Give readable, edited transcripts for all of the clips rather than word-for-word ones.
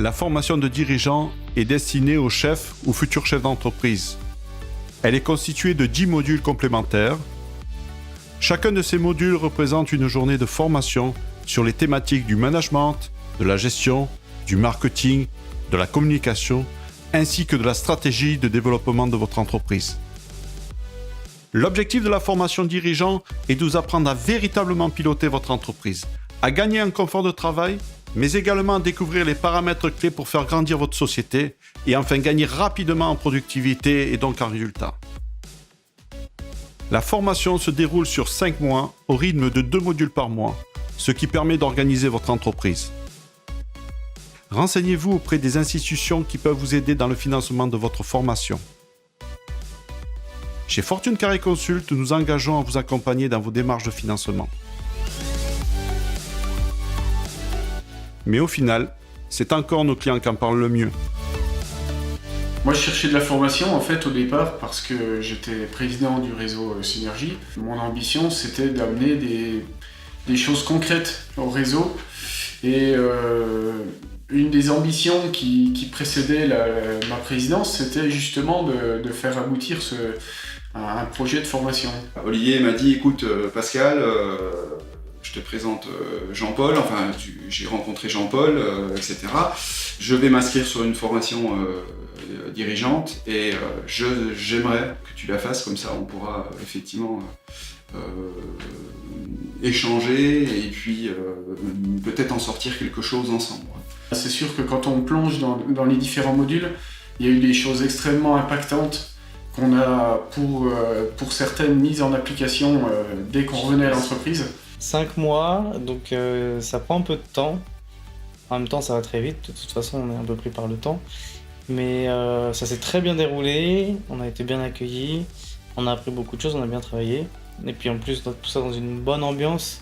La formation de dirigeants est destinée aux chefs ou futurs chefs d'entreprise. Elle est constituée de 10 modules complémentaires. Chacun de ces modules représente une journée de formation sur les thématiques du management, de la gestion, du marketing, de la communication, ainsi que de la stratégie de développement de votre entreprise. L'objectif de la formation dirigeant est de vous apprendre à véritablement piloter votre entreprise, à gagner en confort de travail, mais également à découvrir les paramètres clés pour faire grandir votre société et enfin gagner rapidement en productivité et donc en résultats. La formation se déroule sur 5 mois au rythme de 2 modules par mois, ce qui permet d'organiser votre entreprise. Renseignez-vous auprès des institutions qui peuvent vous aider dans le financement de votre formation. Chez Fortune Carré Consult, nous engageons à vous accompagner dans vos démarches de financement. Mais au final, c'est encore nos clients qui en parlent le mieux. Moi, je cherchais de la formation en fait au départ parce que j'étais président du réseau Synergie. Mon ambition, c'était d'amener des choses concrètes au réseau. Et une des ambitions qui précédait ma présidence, c'était justement de faire aboutir un projet de formation. Olivier m'a dit, écoute Pascal, je te présente Jean-Paul, enfin j'ai rencontré Jean-Paul, etc. Je vais m'inscrire sur une formation dirigeante et j'aimerais que tu la fasses, comme ça on pourra effectivement échanger et puis peut-être en sortir quelque chose ensemble. C'est sûr que quand on plonge dans les différents modules, il y a eu des choses extrêmement impactantes qu'on a pour certaines mises en application dès qu'on revenait à l'entreprise. 5 mois, donc ça prend un peu de temps. En même temps, ça va très vite. De toute façon, on est un peu pris par le temps. Mais ça s'est très bien déroulé. On a été bien accueillis. On a appris beaucoup de choses. On a bien travaillé. Et puis en plus, tout ça dans une bonne ambiance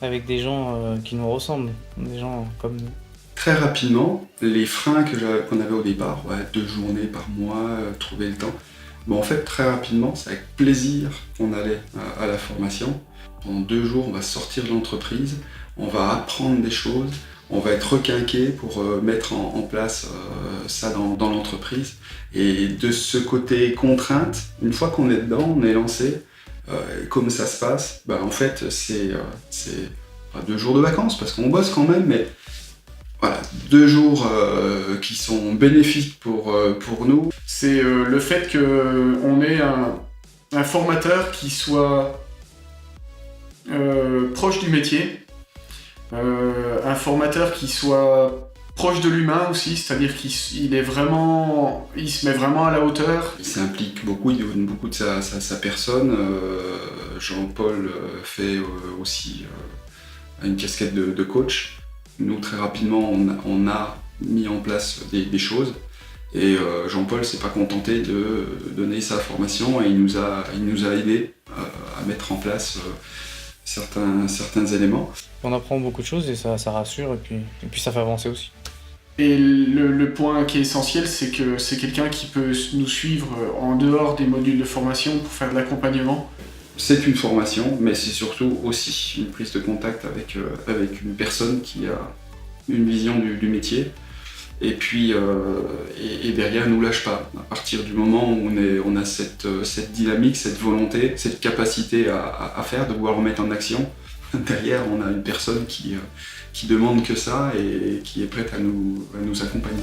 avec des gens qui nous ressemblent. Des gens comme nous. Très rapidement, les freins qu'on avait au départ, 2 journées par mois, trouver le temps. Bon, en fait, très rapidement, c'est avec plaisir qu'on allait à la formation. Pendant 2 jours, on va sortir de l'entreprise, on va apprendre des choses, on va être requinqué pour mettre en place ça dans l'entreprise. Et de ce côté contrainte, une fois qu'on est dedans, on est lancé, comme ça se passe, en fait, c'est 2 jours de vacances, parce qu'on bosse quand même, mais voilà, 2 jours qui sont bénéfiques pour nous. C'est le fait qu'on ait un formateur qui soit proche du métier, un formateur qui soit proche de l'humain aussi, c'est-à-dire qu'il se met vraiment à la hauteur. Il s'implique beaucoup, il donne beaucoup de sa personne. Jean-Paul fait aussi une casquette de coach. Nous, très rapidement, on a mis en place des choses. Et Jean-Paul s'est pas contenté de donner sa formation et il nous a aidés à mettre en place certains éléments. On apprend beaucoup de choses et ça rassure et puis ça fait avancer aussi. Et le point qui est essentiel, c'est que c'est quelqu'un qui peut nous suivre en dehors des modules de formation pour faire de l'accompagnement. C'est une formation, mais c'est surtout aussi une prise de contact avec une personne qui a une vision du métier. Et puis et derrière, nous lâche pas. À partir du moment où on a cette dynamique, cette volonté, cette capacité à faire, de vouloir remettre en action, derrière on a une personne qui demande que ça et qui est prête à nous accompagner.